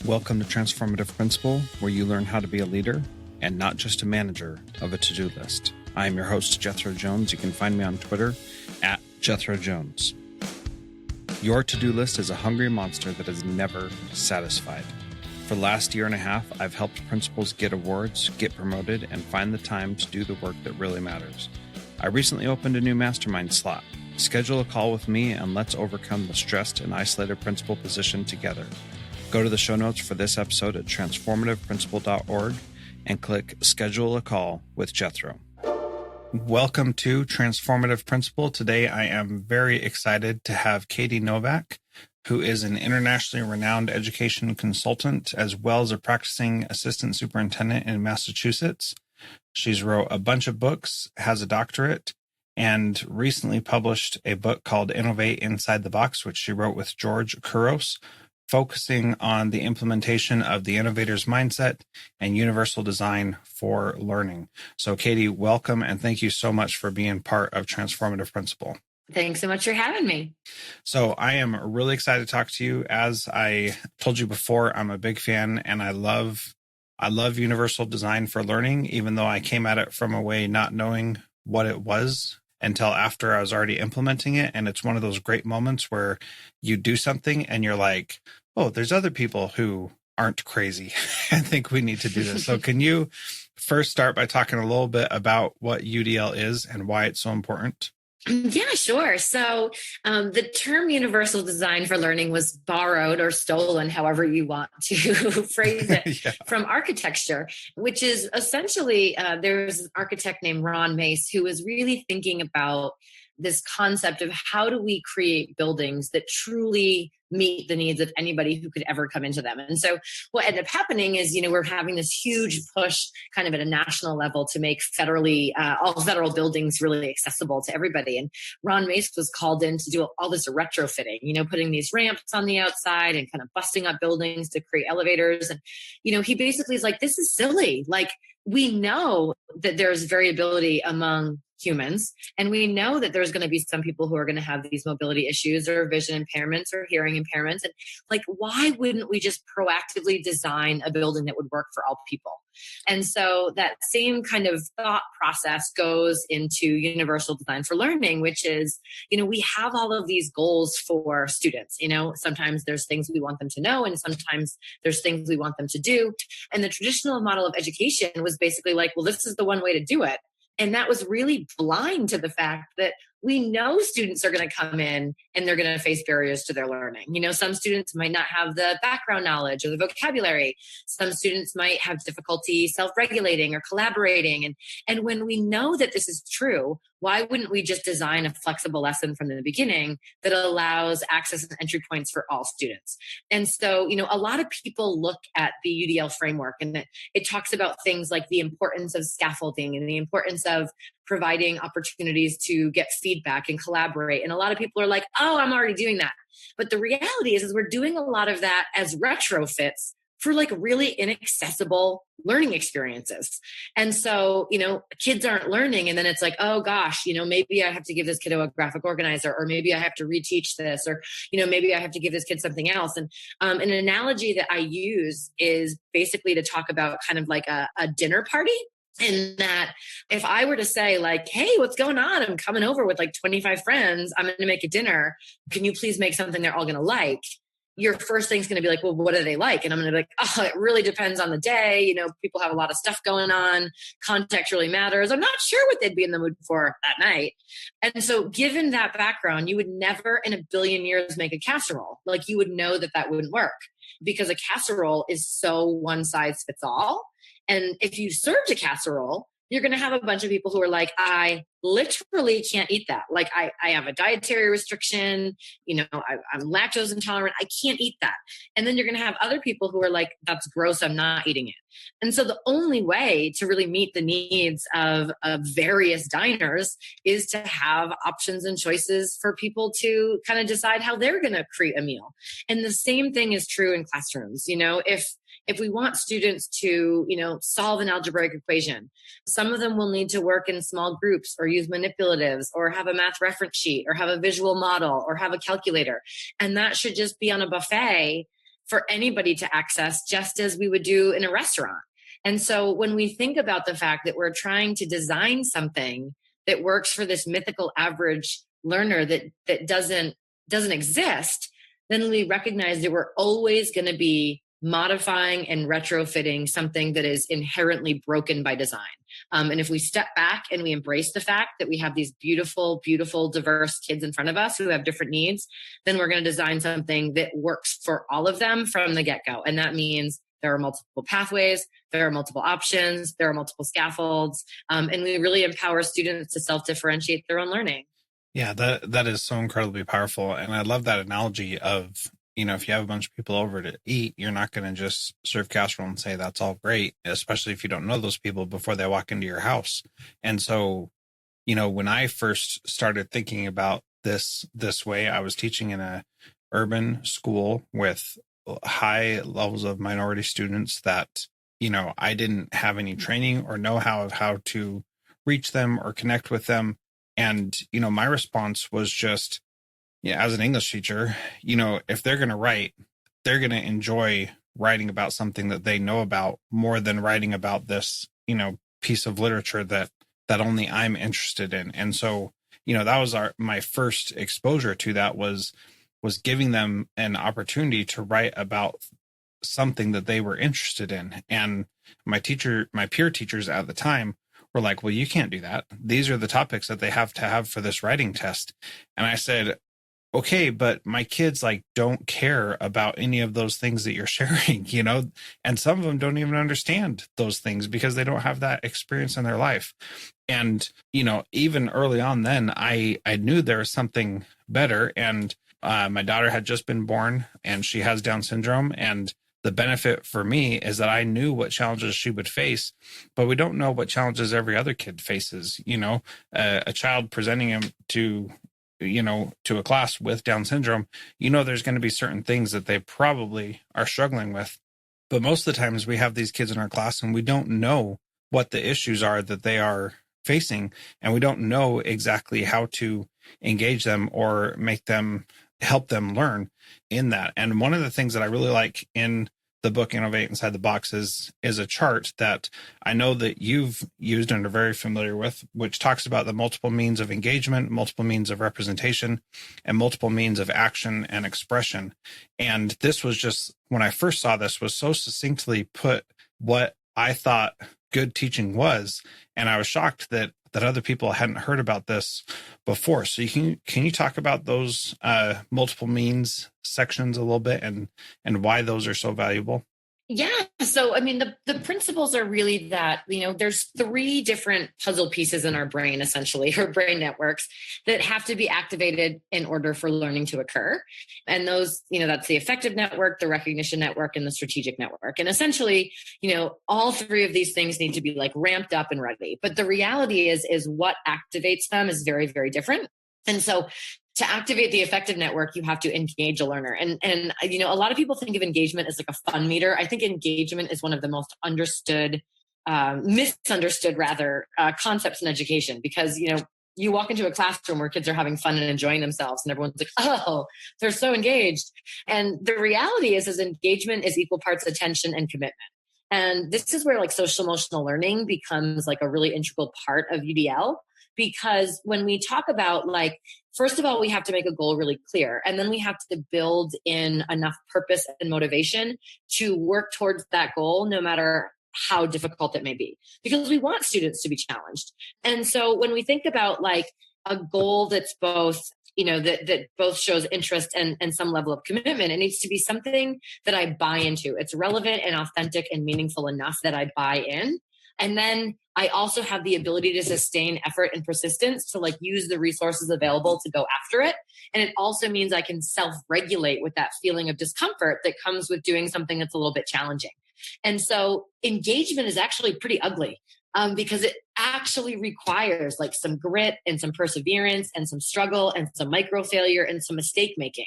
Welcome to Transformative Principal, where you learn how to be a leader and not just a manager of a to-do list. I am your host, Jethro Jones. You can find me on Twitter at Jethro Jones. Your to-do list is a hungry monster that is never satisfied. For the last year and a half, I've helped principals get awards, get promoted, and find the time to do the work that really matters. I recently opened a new mastermind slot. Schedule a call with me and let's overcome the stressed and isolated principal position together. Go to the show notes for this episode at transformativeprincipal.org and click Schedule a Call with Jethro. Welcome to Transformative Principal. Today, I am very excited to have Katie Novak, who is an internationally renowned education consultant, as well as a practicing assistant superintendent in Massachusetts. She's wrote a bunch of books, has a doctorate, and recently published a book called Innovate Inside the Box, which she wrote with George Couros, focusing on the implementation of the innovator's mindset and universal design for learning. So, Katie, welcome, and thank you so much for being part of Transformative Principal. Thanks so much for having me. So I am really excited to talk to you. As I told you before, I'm a big fan, and I love universal design for learning, even though I came at it from a way not knowing what it was until after I was already implementing it. And it's one of those great moments where you do something and you're like, oh, there's other people who aren't crazy and think we need to do this. So can you first start by talking a little bit about what UDL is and why it's so important? Yeah, sure. So the term universal design for learning was borrowed or stolen, however you want to phrase it, from architecture, which is essentially, there's an architect named Ron Mace who was really thinking about this concept of how do we create buildings that truly meet the needs of anybody who could ever come into them. And so what ended up happening is, we're having this huge push kind of at a national level to make all federal buildings really accessible to everybody. And Ron Mace was called in to do all this retrofitting, putting these ramps on the outside and kind of busting up buildings to create elevators. And, he basically is like, this is silly. Like, we know that there's variability among humans, and we know that there's going to be some people who are going to have these mobility issues or vision impairments or hearing impairments. And why wouldn't we just proactively design a building that would work for all people? And so that same kind of thought process goes into universal design for learning, which is, we have all of these goals for students. Sometimes there's things we want them to know, and sometimes there's things we want them to do. And the traditional model of education was basically like, well, this is the one way to do it. And that was really blind to the fact that we know students are going to come in and they're going to face barriers to their learning. Some students might not have the background knowledge or the vocabulary. Some students might have difficulty self-regulating or collaborating. And when we know that this is true, why wouldn't we just design a flexible lesson from the beginning that allows access and entry points for all students? And so, a lot of people look at the UDL framework, and it talks about things like the importance of scaffolding and the importance of providing opportunities to get feedback and collaborate. And a lot of people are like, oh, I'm already doing that. But the reality is we're doing a lot of that as retrofits for really inaccessible learning experiences. And so, kids aren't learning. And then it's like, oh gosh, maybe I have to give this kid a graphic organizer, or maybe I have to reteach this, or, maybe I have to give this kid something else. And an analogy that I use is basically to talk about kind of like a dinner party. In that if I were to say hey, what's going on? I'm coming over with 25 friends. I'm going to make a dinner. Can you please make something they're all going to like? Your first thing's going to be like, well, what do they like? And I'm going to be like, oh, it really depends on the day. People have a lot of stuff going on. Context really matters. I'm not sure what they'd be in the mood for that night. And so given that background, you would never in a billion years make a casserole. You would know that wouldn't work, because a casserole is so one size fits all. And if you served a casserole, you're going to have a bunch of people who are like, I literally can't eat that. I have a dietary restriction. I'm lactose intolerant. I can't eat that. And then you're going to have other people who are like, that's gross. I'm not eating it. And so the only way to really meet the needs of various diners is to have options and choices for people to kind of decide how they're going to create a meal. And the same thing is true in classrooms. If we want students to, solve an algebraic equation, some of them will need to work in small groups or use manipulatives or have a math reference sheet or have a visual model or have a calculator. And that should just be on a buffet for anybody to access, just as we would do in a restaurant. And so when we think about the fact that we're trying to design something that works for this mythical average learner that doesn't exist, then we recognize that we're always going to be modifying and retrofitting something that is inherently broken by design. And if we step back and we embrace the fact that we have these beautiful, beautiful, diverse kids in front of us who have different needs, then we're going to design something that works for all of them from the get-go. And that means there are multiple pathways, there are multiple options, there are multiple scaffolds, and we really empower students to self-differentiate their own learning. Yeah, that is so incredibly powerful. And I love that analogy of, if you have a bunch of people over to eat, you're not going to just serve casserole and say that's all great, especially if you don't know those people before they walk into your house. And so, when I first started thinking about this way, I was teaching in a urban school with high levels of minority students that, I didn't have any training or know-how of how to reach them or connect with them. And, my response was just, as an English teacher, if they're going to write, they're going to enjoy writing about something that they know about more than writing about this, piece of literature that only I'm interested in. And so, that was my first exposure to that was giving them an opportunity to write about something that they were interested in. And my peer teachers at the time were like, well, you can't do that. These are the topics that they have to have for this writing test. And I said, okay, but my kids don't care about any of those things that you're sharing, and some of them don't even understand those things because they don't have that experience in their life. And, even early on then I knew there was something better. And my daughter had just been born and she has Down syndrome. And the benefit for me is that I knew what challenges she would face, but we don't know what challenges every other kid faces. A child presenting him to a class with Down syndrome, there's going to be certain things that they probably are struggling with. But most of the times we have these kids in our class and we don't know what the issues are that they are facing, and we don't know exactly how to engage them or help them learn in that. And one of the things that I really like in the book Innovate Inside the Box is a chart that I know that you've used and are very familiar with, which talks about the multiple means of engagement, multiple means of representation, and multiple means of action and expression. And this was just, when I first saw this, was so succinctly put what I thought good teaching was. And I was shocked that other people hadn't heard about this before. So can you talk about those multiple means sections a little bit and why those are so valuable? Yeah. So, the principles are really that, there's 3 different puzzle pieces in our brain, essentially, or brain networks that have to be activated in order for learning to occur. And those, that's the affective network, the recognition network, and the strategic network. And essentially, all 3 of these things need to be ramped up and ready. But the reality is what activates them is very, very different. And so to activate the affective network, you have to engage a learner. And a lot of people think of engagement as a fun meter. I think engagement is one of the most misunderstood concepts in education, because, you walk into a classroom where kids are having fun and enjoying themselves and everyone's like, oh, they're so engaged. And the reality is engagement is equal parts attention and commitment. And this is where social emotional learning becomes a really integral part of UDL. Because when we talk about first of all, we have to make a goal really clear. And then we have to build in enough purpose and motivation to work towards that goal, no matter how difficult it may be, because we want students to be challenged. And so when we think about a goal that's both, that both shows interest and some level of commitment, it needs to be something that I buy into. It's relevant and authentic and meaningful enough that I buy in. And then I also have the ability to sustain effort and persistence to use the resources available to go after it. And it also means I can self-regulate with that feeling of discomfort that comes with doing something that's a little bit challenging. And so engagement is actually pretty ugly because it actually requires some grit and some perseverance and some struggle and some micro failure and some mistake making.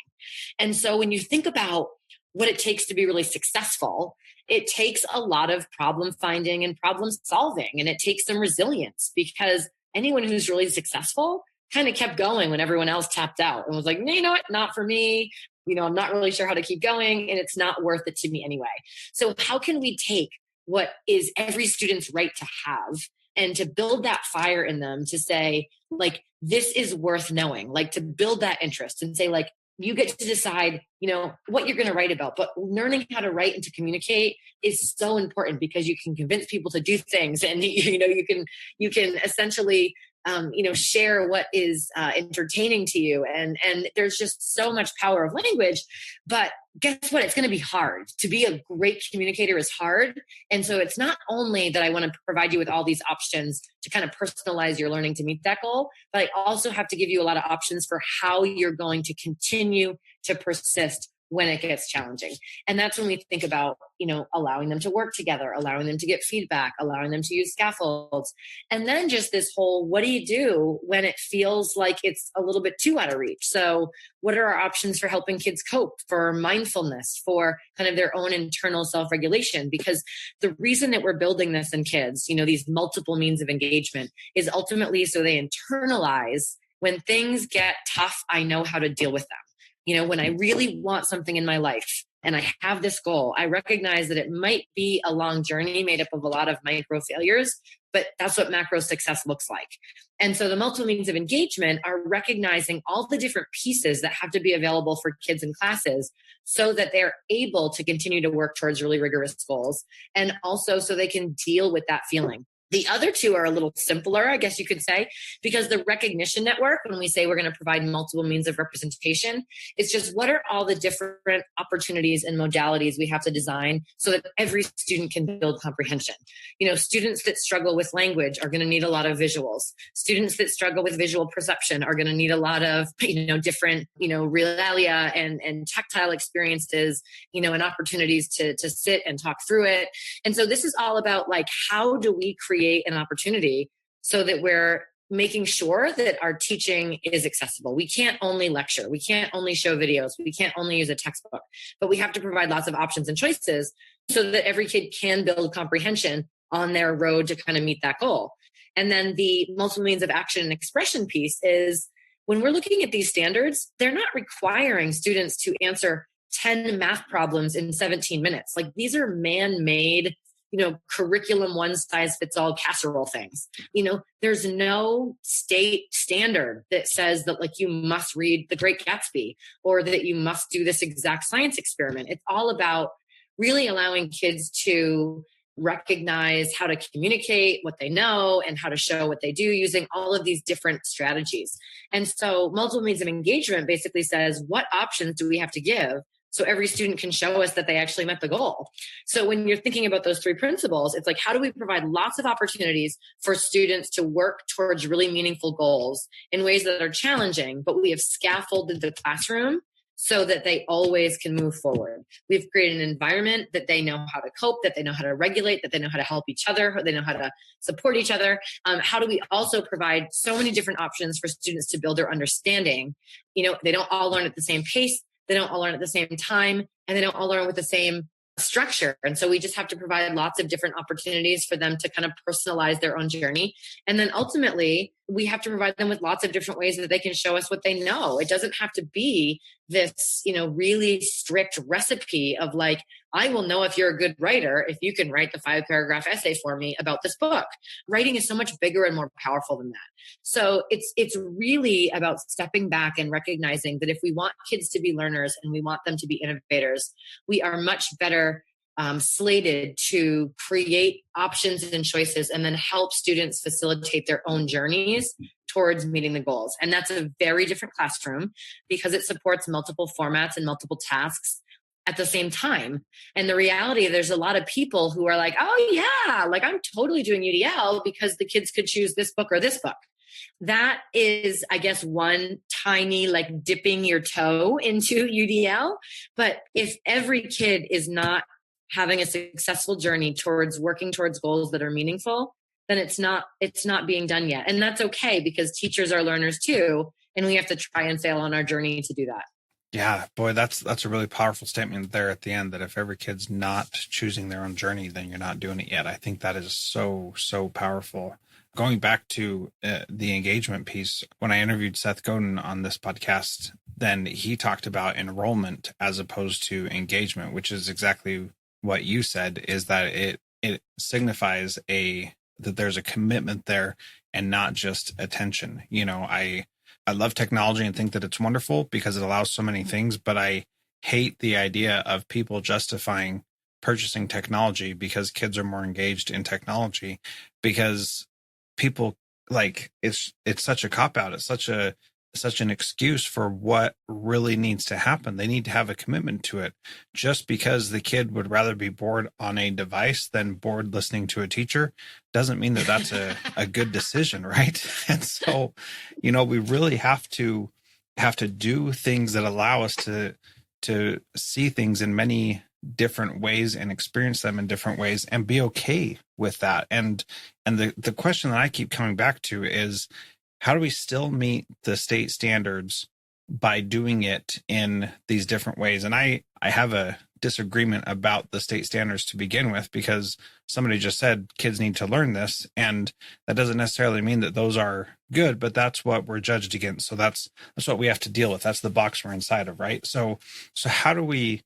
And so when you think about what it takes to be really successful, it takes a lot of problem finding and problem solving, and it takes some resilience, because anyone who's really successful kind of kept going when everyone else tapped out and was like, you know what, not for me. I'm not really sure how to keep going, and it's not worth it to me anyway. So how can we take what is every student's right to have and to build that fire in them to say, like, this is worth knowing, like to build that interest and say, like, you get to decide, what you're going to write about, but learning how to write and to communicate is so important because you can convince people to do things, and you can essentially share what is entertaining to you, and there's just so much power of language. But guess what? It's going to be hard. To be a great communicator is hard. And so it's not only that I want to provide you with all these options to kind of personalize your learning to meet that goal, but I also have to give you a lot of options for how you're going to continue to persist when it gets challenging. And that's when we think about, allowing them to work together, allowing them to get feedback, allowing them to use scaffolds. And then just this whole, what do you do when it feels like it's a little bit too out of reach? So what are our options for helping kids cope, for mindfulness, for kind of their own internal self-regulation? Because the reason that we're building this in kids, these multiple means of engagement, is ultimately so they internalize, when things get tough, I know how to deal with them. When I really want something in my life and I have this goal, I recognize that it might be a long journey made up of a lot of micro failures, but that's what macro success looks like. And so the multiple means of engagement are recognizing all the different pieces that have to be available for kids in classes so that they're able to continue to work towards really rigorous goals, and also so they can deal with that feeling. The other two are a little simpler, I guess you could say, because the recognition network, when we say we're going to provide multiple means of representation, it's just what are all the different opportunities and modalities we have to design so that every student can build comprehension. Students that struggle with language are going to need a lot of visuals. Students that struggle with visual perception are going to need a lot of, different, realia and tactile experiences, and opportunities to sit and talk through it. And so this is all about, like, how do we create an opportunity so that we're making sure that our teaching is accessible. We can't only lecture. We can't only show videos. We can't only use a textbook, but we have to provide lots of options and choices so that every kid can build comprehension on their road to kind of meet that goal. And then the multiple means of action and expression piece is, when we're looking at these standards, they're not requiring students to answer 10 math problems in 17 minutes. Like, these are man-made curriculum one size fits all casserole things. There's no state standard that says that, like, you must read The Great Gatsby or that you must do this exact science experiment. It's all about really allowing kids to recognize how to communicate what they know and how to show what they do using all of these different strategies. And so multiple means of engagement basically says, what options do we have to give so every student can show us that they actually met the goal? So when you're thinking about those three principles, it's like, how do we provide lots of opportunities for students to work towards really meaningful goals in ways that are challenging, but we have scaffolded the classroom so that they always can move forward. We've created an environment that they know how to cope, that they know how to regulate, that they know how to help each other, they know how to support each other. How do we also provide so many different options for students to build their understanding? They don't all learn at the same pace. They don't all learn at the same time, and they don't all learn with the same structure. And so we just have to provide lots of different opportunities for them to kind of personalize their own journey. And then ultimately, we have to provide them with lots of different ways that they can show us what they know. It doesn't have to be this, really strict recipe of, like, I will know if you're a good writer if you can write the 5-paragraph essay for me about this book. Writing is so much bigger and more powerful than that. So it's really about stepping back and recognizing that if we want kids to be learners and we want them to be innovators, we are much better slated to create options and choices and then help students facilitate their own journeys towards meeting the goals. And that's a very different classroom because it supports multiple formats and multiple tasks at the same time. And the reality, there's a lot of people who are like, oh yeah, like, I'm totally doing UDL because the kids could choose this book or this book. That is, I guess, one tiny, like, dipping your toe into UDL. But if every kid is not having a successful journey towards working towards goals that are meaningful, then it's not being done yet. And that's okay, because teachers are learners too. And we have to try and fail on our journey to do that. Yeah, boy, that's a really powerful statement there at the end, that if every kid's not choosing their own journey, then you're not doing it yet. I think that is so, so powerful. going back to the engagement piece, when I interviewed Seth Godin on this podcast, then he talked about enrollment as opposed to engagement, which is exactly what you said, is that it signifies that there's a commitment there and not just attention. I love technology and think that it's wonderful because it allows so many things, but I hate the idea of people justifying purchasing technology because kids are more engaged in technology, because people it's such a cop out. It's such an excuse for what really needs to happen. They need to have a commitment to it. Just because the kid would rather be bored on a device than bored listening to a teacher doesn't mean that that's a good decision, right? And so, we really have to do things that allow us to see things in many different ways and experience them in different ways and be okay with that. And the question that I keep coming back to is, how do we still meet the state standards by doing it in these different ways? And I have a disagreement about the state standards to begin with, because somebody just said kids need to learn this, and that doesn't necessarily mean that those are good, but that's what we're judged against. So that's what we have to deal with. That's the box we're inside of, right? So how do we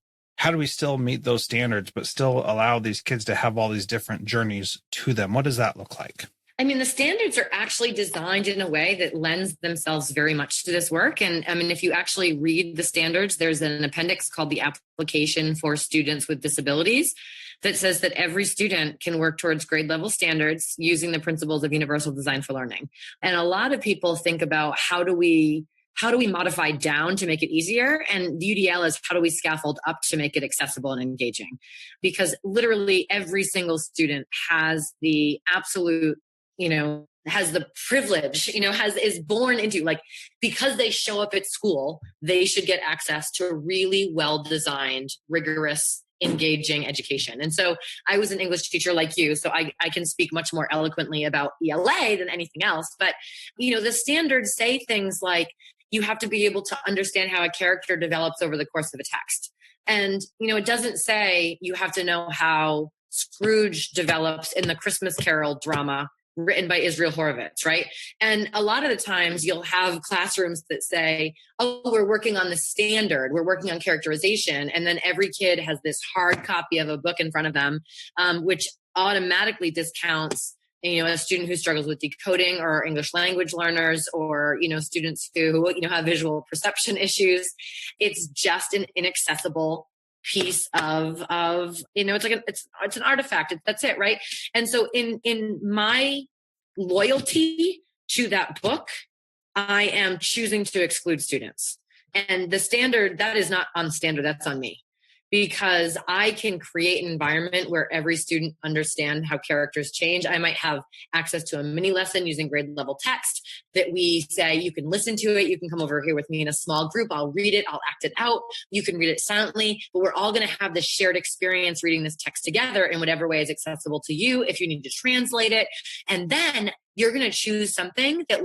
still meet those standards, but still allow these kids to have all these different journeys to them? What does that look like? I mean, the standards are actually designed in a way that lends themselves very much to this work. And I mean, if you actually read the standards, there's an appendix called the Application for Students with Disabilities that says that every student can work towards grade level standards using the principles of universal design for learning. And a lot of people think about how do we modify down to make it easier? And the UDL is, how do we scaffold up to make it accessible and engaging? Because literally every single student has the absolute, has the privilege, is born into, because they show up at school, they should get access to a really well-designed, rigorous, engaging education. And so I was an English teacher like you, so I can speak much more eloquently about ELA than anything else. But, the standards say things like, you have to be able to understand how a character develops over the course of a text. And, it doesn't say you have to know how Scrooge develops in the Christmas Carol drama written by Israel Horovitz, right? And a lot of the times you'll have classrooms that say, oh, we're working on the standard, we're working on characterization. And then every kid has this hard copy of a book in front of them, which automatically discounts a student who struggles with decoding, or English language learners, or, students who, have visual perception issues. It's just an inaccessible piece of it's an artifact. That's it. Right. And so in my loyalty to that book, I am choosing to exclude students. And the standard, that is not on standard, that's on me. Because I can create an environment where every student understands how characters change. I might have access to a mini lesson using grade level text that we say, you can listen to it. You can come over here with me in a small group. I'll read it. I'll act it out. You can read it silently, but we're all going to have this shared experience reading this text together in whatever way is accessible to you if you need to translate it. And then you're going to choose something that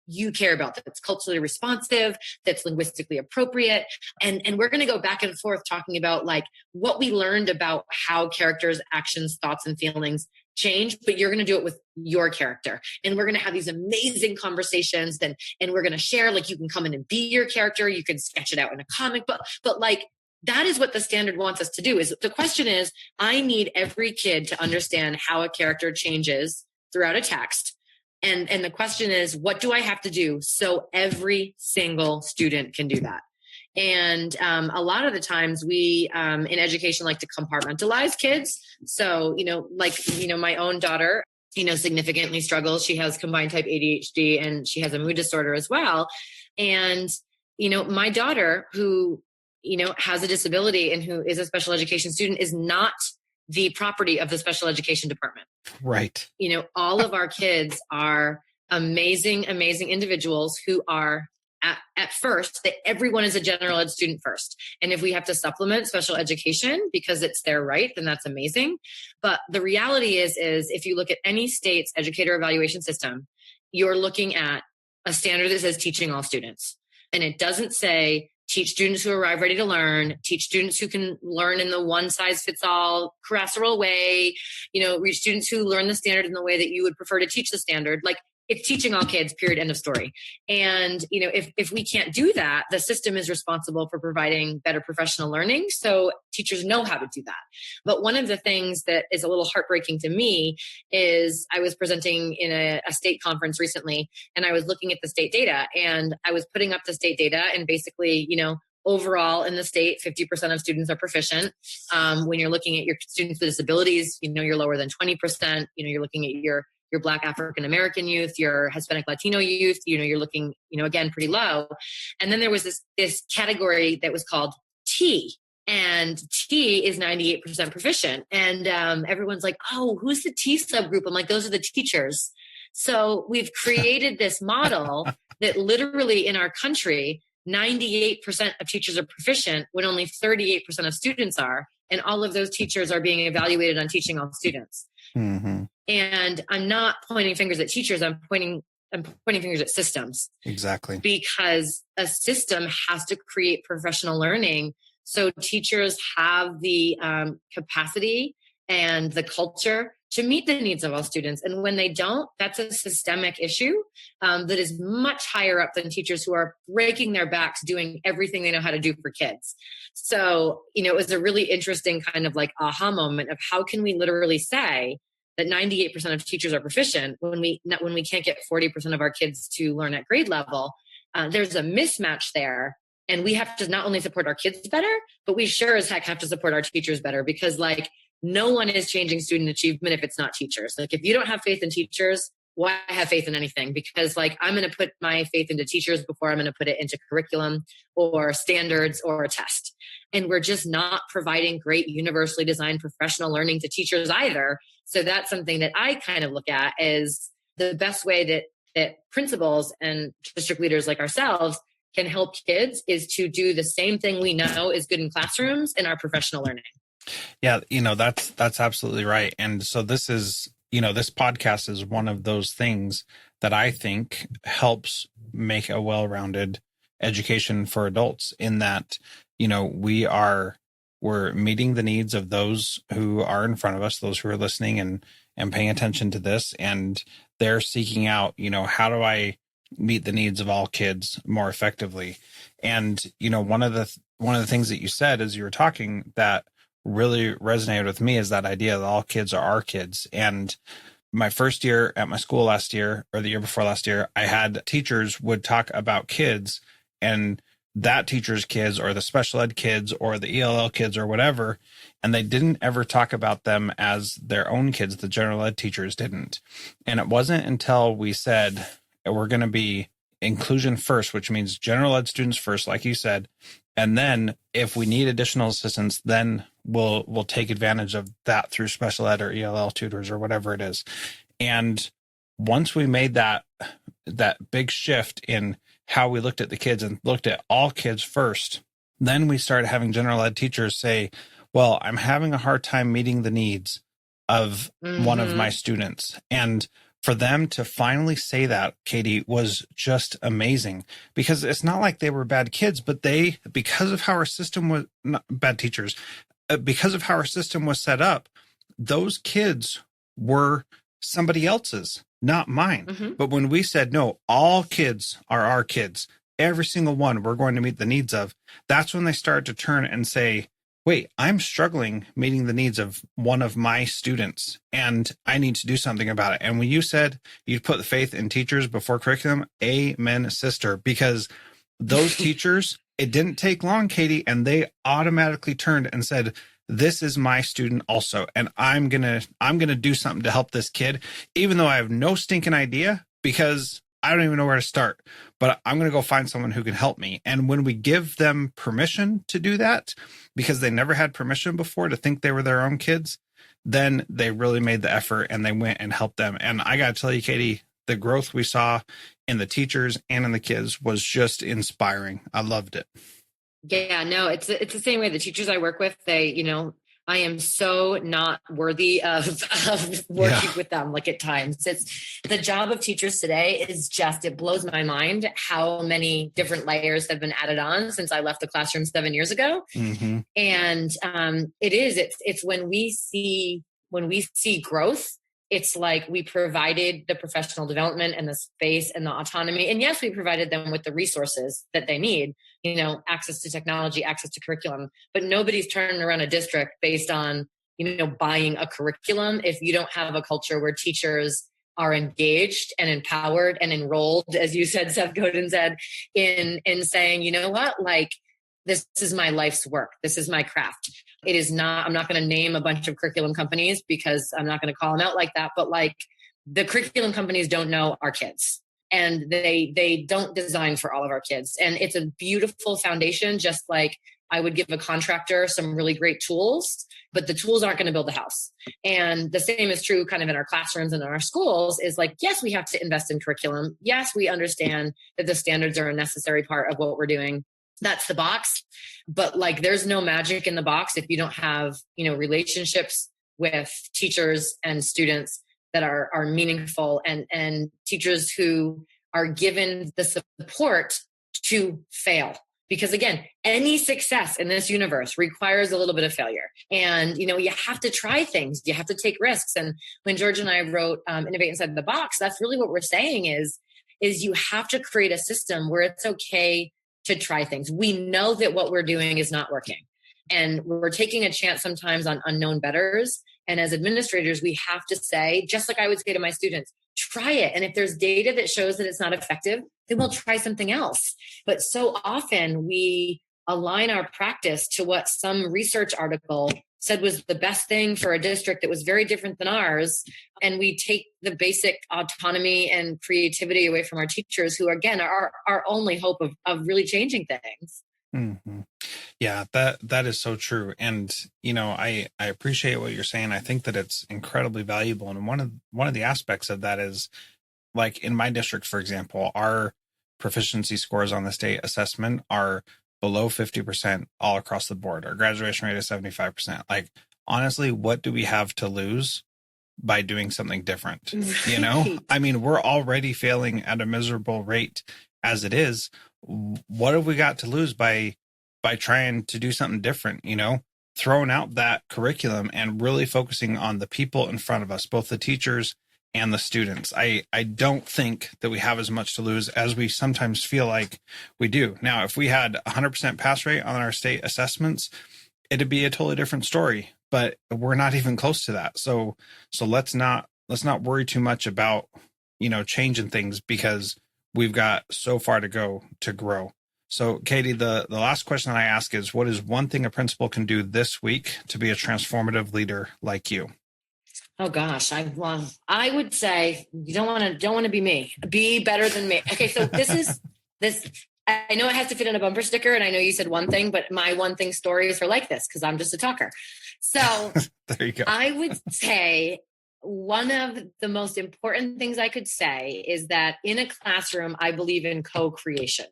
you care about, that's culturally responsive, that's linguistically appropriate. And we're going to go back and forth talking about what we learned about how characters' actions, thoughts, and feelings change, but you're going to do it with your character. And we're going to have these amazing conversations and we're going to share, you can come in and be your character. You can sketch it out in a comic book, but that is what the standard wants us to do. Is the question is, I need every kid to understand how a character changes throughout a text. And the question is, what do I have to do so every single student can do that? And a lot of the times we in education like to compartmentalize kids. So, my own daughter, significantly struggles. She has combined type ADHD and she has a mood disorder as well. And, my daughter who, has a disability and who is a special education student is not the property of the special education department. Right. All of our kids are amazing, amazing individuals who are at first, that everyone is a general ed student first. And if we have to supplement special education because it's their right, then that's amazing. But the reality is if you look at any state's educator evaluation system, you're looking at a standard that says teaching all students. And it doesn't say teach students who arrive ready to learn, teach students who can learn in the one size fits all carceral way, reach students who learn the standard in the way that you would prefer to teach the standard. Like, it's teaching all kids, period, end of story. And, if we can't do that, the system is responsible for providing better professional learning. So teachers know how to do that. But one of the things that is a little heartbreaking to me is I was presenting in a state conference recently, and I was looking at the state data, and I was putting up the state data, and basically, overall in the state, 50% of students are proficient. When you're looking at your students with disabilities, you're lower than 20%. You're looking at your Black African American youth, your Hispanic Latino youth, you're looking, again, pretty low. And then there was this category that was called T, and T is 98% proficient. And everyone's like, oh, who's the T subgroup? I'm like, those are the teachers. So we've created this model that literally in our country, 98% of teachers are proficient when only 38% of students are. And all of those teachers are being evaluated on teaching all students. Mm-hmm. And I'm not pointing fingers at teachers. I'm pointing fingers at systems. Exactly. Because a system has to create professional learning. So teachers have the capacity and the culture to meet the needs of all students. And when they don't, that's a systemic issue that is much higher up than teachers who are breaking their backs doing everything they know how to do for kids. So, it was a really interesting kind of like aha moment of how can we literally say that 98% of teachers are proficient when we can't get 40% of our kids to learn at grade level. There's a mismatch there. And we have to not only support our kids better, but we sure as heck have to support our teachers better, because no one is changing student achievement if it's not teachers. Like, if you don't have faith in teachers, why have faith in anything? Because I'm going to put my faith into teachers before I'm going to put it into curriculum or standards or a test. And we're just not providing great universally designed professional learning to teachers either. So that's something that I kind of look at as the best way that principals and district leaders like ourselves can help kids is to do the same thing we know is good in classrooms in our professional learning. Yeah, that's absolutely right. And so this is, this podcast is one of those things that I think helps make a well-rounded education for adults, in that, we're meeting the needs of those who are in front of us, those who are listening and paying attention to this, and they're seeking out, how do I meet the needs of all kids more effectively? And, one of the things that you said as you were talking that really resonated with me is that idea that all kids are our kids. And my first year at my school last year, or the year before last year, I had teachers would talk about kids, and that teacher's kids or the special ed kids or the ELL kids or whatever, and they didn't ever talk about them as their own kids. The general ed teachers didn't. And it wasn't until we said, we're going to be inclusion first, which means general ed students first, like you said. And then if we need additional assistance, then we'll take advantage of that through special ed or ELL tutors or whatever it is. And once we made that big shift in how we looked at the kids and looked at all kids first, then we started having general ed teachers say, well, I'm having a hard time meeting the needs of one of my students. And for them to finally say that, Katie, was just amazing, because it's not like they were bad kids, but because of how our system was, not bad teachers, because of how our system was set up, those kids were somebody else's, not mine. Mm-hmm. But when we said, no, all kids are our kids, every single one we're going to meet the needs of, that's when they started to turn and say, wait, I'm struggling meeting the needs of one of my students, and I need to do something about it. And when you said you'd put the faith in teachers before curriculum, amen, sister, because those teachers, it didn't take long, Katie, and they automatically turned and said, this is my student also, and I'm gonna do something to help this kid, even though I have no stinking idea, because I don't even know where to start, but I'm going to go find someone who can help me. And when we give them permission to do that, because they never had permission before to think they were their own kids, then they really made the effort and they went and helped them. And I got to tell you, Katie, the growth we saw in the teachers and in the kids was just inspiring. I loved it. Yeah, no, it's the same way. The teachers I work with, they, I am so not worthy of working with them. Like at times, it's the job of teachers today is just, it blows my mind how many different layers have been added on since I left the classroom 7 years ago. Mm-hmm. And it's when we see growth, it's like we provided the professional development and the space and the autonomy. And yes, we provided them with the resources that they need, access to technology, access to curriculum, but nobody's turning around a district based on, buying a curriculum if you don't have a culture where teachers are engaged and empowered and enrolled, as you said, Seth Godin said, in saying, you know what, like, this is my life's work. This is my craft. It is not, I'm not going to name a bunch of curriculum companies because I'm not going to call them out like that. But like the curriculum companies don't know our kids and they don't design for all of our kids. And it's a beautiful foundation, just like I would give a contractor some really great tools, but the tools aren't going to build the house. And the same is true kind of in our classrooms and in our schools is like, yes, we have to invest in curriculum. Yes, we understand that the standards are a necessary part of what we're doing. That's the box. But like, there's no magic in the box if you don't have, relationships with teachers and students that are meaningful and teachers who are given the support to fail. Because again, any success in this universe requires a little bit of failure. And, you have to try things. You have to take risks. And when George and I wrote Innovate Inside the Box, that's really what we're saying is you have to create a system where it's okay to try things. We know that what we're doing is not working. And we're taking a chance sometimes on unknown betters. And as administrators, we have to say, just like I would say to my students, try it. And if there's data that shows that it's not effective, then we'll try something else. But so often we align our practice to what some research article said was the best thing for a district that was very different than ours. And we take the basic autonomy and creativity away from our teachers who, again, are our only hope of really changing things. Mm-hmm. Yeah, that is so true. And, I appreciate what you're saying. I think that it's incredibly valuable. And one of the aspects of that is, like in my district, for example, our proficiency scores on the state assessment are below 50% all across the board. Our graduation rate is 75%. Like, honestly, what do we have to lose by doing something different? Right. I mean, we're already failing at a miserable rate as it is. What have we got to lose by trying to do something different, throwing out that curriculum and really focusing on the people in front of us, both the teachers and the students? I don't think that we have as much to lose as we sometimes feel like we do. Now, if we had 100% pass rate on our state assessments, it'd be a totally different story, but we're not even close to that. So let's not worry too much about, changing things because we've got so far to go to grow. So, Katie, the last question that I ask is, what is one thing a principal can do this week to be a transformative leader like you? Oh gosh, I would say you don't want to be me. Be better than me. Okay, so this. I know it has to fit in a bumper sticker, and I know you said one thing, but my one thing stories are like this because I'm just a talker. So there you go. I would say one of the most important things I could say is that in a classroom, I believe in co-creation.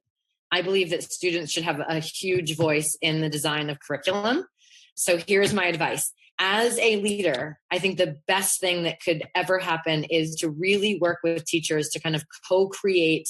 I believe that students should have a huge voice in the design of curriculum. So here's my advice. As a leader, I think the best thing that could ever happen is to really work with teachers to kind of co-create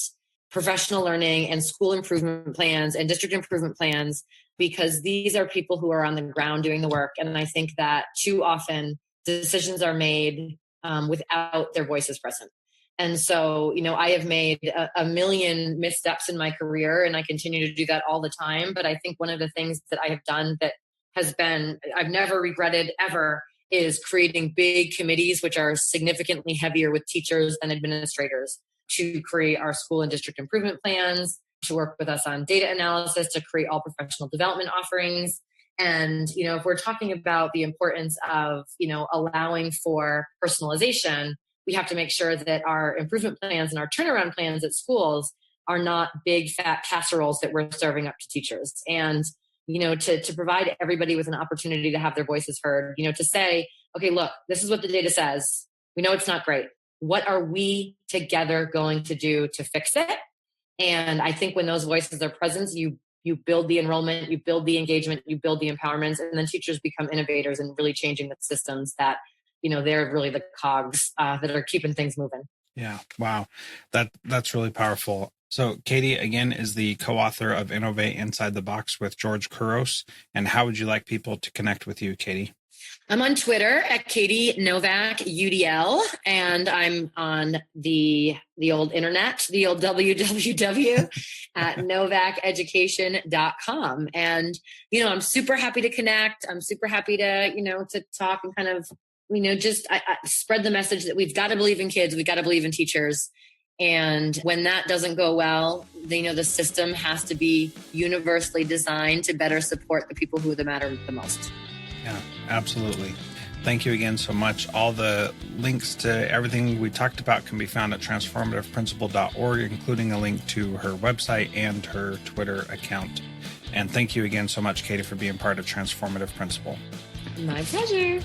professional learning and school improvement plans and district improvement plans, because these are people who are on the ground doing the work. And I think that too often decisions are made without their voices present. And so, I have made a million missteps in my career, and I continue to do that all the time. But I think one of the things that I have done that I've never regretted ever is creating big committees, which are significantly heavier with teachers and administrators, to create our school and district improvement plans, to work with us on data analysis, to create all professional development offerings. And, if we're talking about the importance of, allowing for personalization, we have to make sure that our improvement plans and our turnaround plans at schools are not big fat casseroles that we're serving up to teachers. And, to provide everybody with an opportunity to have their voices heard, to say, okay, look, this is what the data says. We know it's not great. What are we together going to do to fix it? And I think when those voices are present, you you build the enrollment, you build the engagement, you build the empowerments, and then teachers become innovators and really changing the systems that, they're really the cogs that are keeping things moving. Yeah. Wow. That's really powerful. So Katie, again, is the co-author of Innovate Inside the Box with George Couros. And how would you like people to connect with you, Katie? I'm on Twitter at Katie Novak UDL, and I'm on the old internet, the old www at novaceducation.com. And, I'm super happy to connect. I'm super happy to, to talk and kind of, just I spread the message that we've got to believe in kids. We've got to believe in teachers. And when that doesn't go well, the system has to be universally designed to better support the people who matter the most. Yeah, absolutely. Thank you again so much. All the links to everything we talked about can be found at transformativeprincipal.org, including a link to her website and her Twitter account. And thank you again so much, Katie, for being part of Transformative Principal. My pleasure.